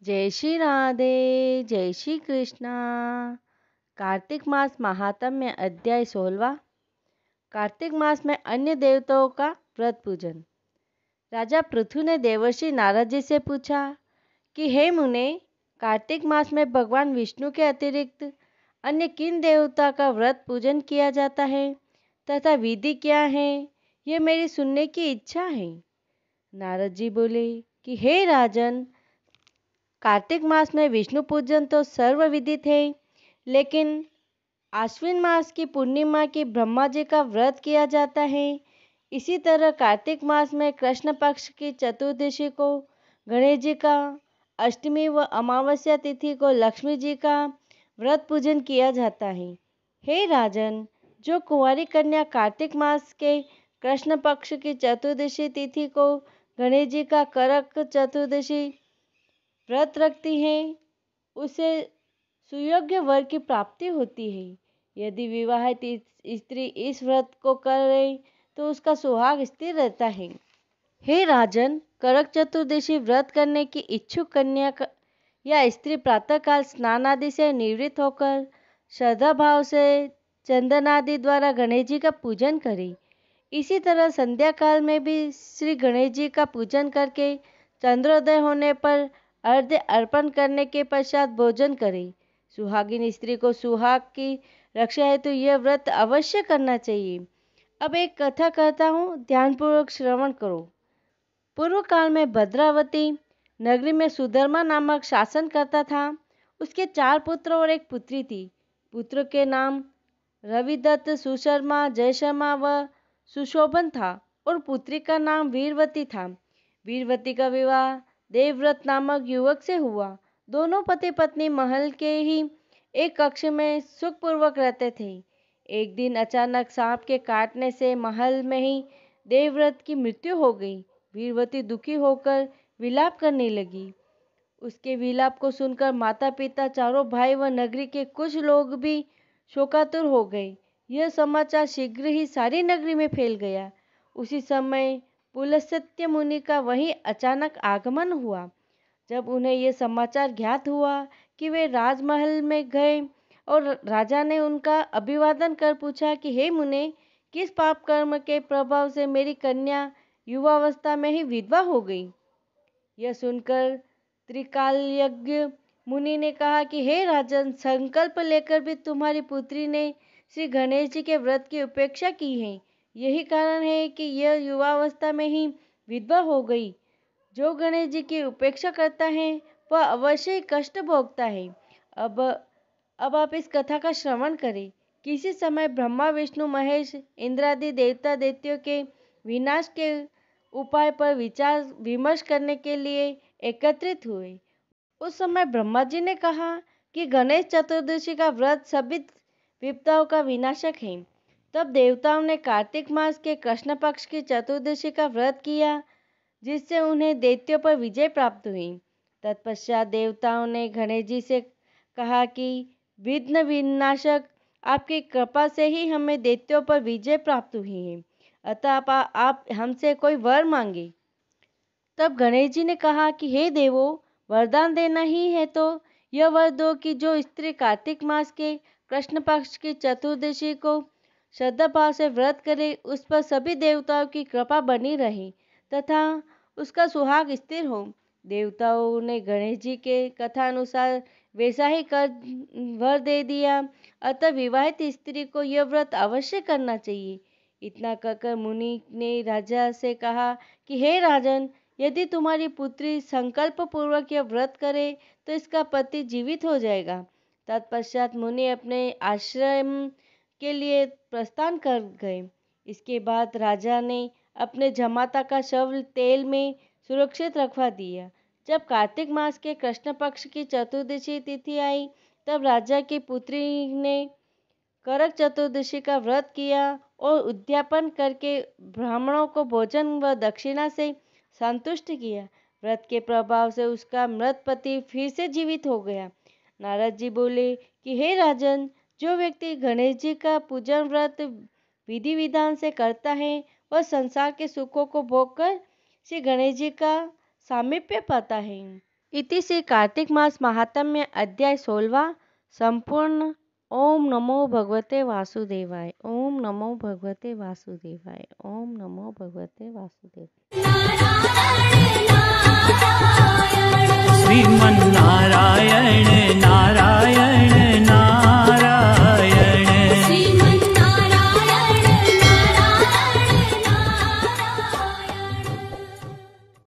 जय श्री राधे, जय श्री कृष्णा। कार्तिक मास महात्म्य अध्याय 16। कार्तिक मास में अन्य देवताओं का व्रत पूजन। राजा पृथु ने देवर्षि नारद जी से पूछा कि हे मुने, कार्तिक मास में भगवान विष्णु के अतिरिक्त अन्य किन देवता का व्रत पूजन किया जाता है तथा विधि क्या है, ये मेरी सुनने की इच्छा है। नारद जी बोले कि हे राजन, कार्तिक मास में विष्णु पूजन तो सर्वविदित है, लेकिन आश्विन मास की पूर्णिमा की ब्रह्मा जी का व्रत किया जाता है। इसी तरह कार्तिक मास में कृष्ण पक्ष की चतुर्दशी को गणेश जी का, अष्टमी व अमावस्या तिथि को लक्ष्मी जी का व्रत पूजन किया जाता है। हे राजन, जो कुंवारी कन्या कार्तिक मास के कृष्ण पक्ष की चतुर्दशी तिथि को गणेश जी का करक चतुर्दशी व्रत रखती है, उसे सुयोग्य वर की प्राप्ति होती है। यदि विवाहित स्त्री इस व्रत को करे तो उसका सुहाग स्थिर रहता है। हे राजन, करक चतुर्दशी व्रत करने की इच्छुक कन्या या स्त्री प्रातःकाल स्नान आदि से निवृत्त होकर श्रद्धा भाव से चंदन आदि द्वारा गणेश जी का पूजन करे। इसी तरह संध्या काल में भी श्री गणेश जी का पूजन करके चंद्रोदय होने पर अर्घ्य अर्पण करने के पश्चात भोजन करे। सुहागिन स्त्री को सुहाग की रक्षा हेतु यह व्रत अवश्य करना चाहिए। अब एक कथा कहता हूँ, ध्यानपूर्वक श्रवण करो। पूर्व काल में भद्रावती नगरी में सुधर्मा नामक शासन करता था। उसके 4 पुत्र और एक पुत्री थी। पुत्र के नाम रविदत्त, सुशर्मा, जयशर्मा व सुशोभन था और पुत्री का नाम वीरवती था। वीरवती का विवाह देवव्रत नामक युवक से हुआ। दोनों पति पत्नी महल के ही एक कक्ष में सुखपूर्वक रहते थे। एक दिन अचानक सांप के काटने से महल में ही देवव्रत की मृत्यु हो गई। वीरवती दुखी होकर विलाप करने लगी। उसके विलाप को सुनकर माता पिता, चारों भाई व नगरी के कुछ लोग भी शोकातुर हो गए। यह समाचार शीघ्र ही सारी नगरी में फैल गया। उसी समय पुलस्त्य मुनि का वहीं अचानक आगमन हुआ। जब उन्हें यह समाचार ज्ञात हुआ कि वे राजमहल में गए और राजा ने उनका अभिवादन कर पूछा कि हे मुने, किस पाप कर्म के प्रभाव से मेरी कन्या युवावस्था में ही विधवा हो गई। यह सुनकर त्रिकालयज्ञ मुनि ने कहा कि हे राजन, संकल्प लेकर भी तुम्हारी पुत्री ने श्री गणेश जी के व्रत की उपेक्षा की है। यही कारण है कि यह युवावस्था में ही विधवा हो गई। जो गणेश जी की उपेक्षा करता है वह अवश्य ही कष्ट भोगता है। अब आप इस कथा का श्रवण करें। किसी समय ब्रह्मा, विष्णु, महेश, इंद्रादि देवता दैत्यों के विनाश के उपाय पर विचार विमर्श करने के लिए एकत्रित हुए। उस समय ब्रह्मा जी ने कहा कि गणेश चतुर्दशी का व्रत सभी विपदाओं का विनाशक है। तब देवताओं ने कार्तिक मास के कृष्ण पक्ष की चतुर्दशी का व्रत किया, जिससे उन्हें दैत्यों पर विजय प्राप्त हुई। तत्पश्चात देवताओं ने गणेश जी से कहा कि विघ्न विनाशक, आपकी कृपा से ही हमें दैत्यों पर विजय प्राप्त हुई है, अतः आप हमसे कोई वर मांगे। तब गणेश जी ने कहा कि हे देवो, वरदान देना ही है तो यह वर दो कि जो स्त्री कार्तिक मास के कृष्ण पक्ष की चतुर्दशी को श्रद्धा भाव से व्रत करे, उस पर सभी देवताओं की कृपा बनी रहे तथा उसका सुहाग स्थिर हो। देवताओं ने गणेश जी के कथा अनुसार वैसा ही कर वर दे दिया। अतः विवाहित स्त्री को यह व्रत अवश्य करना चाहिए। इतना कहकर मुनि ने राजा से कहा कि हे राजन, यदि तुम्हारी पुत्री संकल्प पूर्वक यह व्रत करे तो इसका पति जीवित हो जाएगा। तत्पश्चात मुनि अपने आश्रम के लिए प्रस्थान कर गए। इसके बाद राजा ने अपने जमाता का शव तेल में सुरक्षित रखवा दिया। जब कार्तिक मास के कृष्ण पक्ष की चतुर्दशी तिथि आई, तब राजा की पुत्री ने करक चतुर्दशी का व्रत किया और उद्यापन करके ब्राह्मणों को भोजन व दक्षिणा से संतुष्ट किया। व्रत के प्रभाव से उसका मृत पति फिर से जीवित हो गया। नारद जी बोले कि हे राजन, जो व्यक्ति गणेश जी का पूजन व्रत विधि विधान से करता है वह संसार के सुखों को भोगकर श्री गणेश जी का सामीप्य पाता है। इति श्री कार्तिक मास महात्म्य अध्याय 16 संपूर्ण। ओम नमो भगवते वासुदेवाय। ओम नमो भगवते वासुदेवाय। ओम नमो भगवते वासुदेवाय।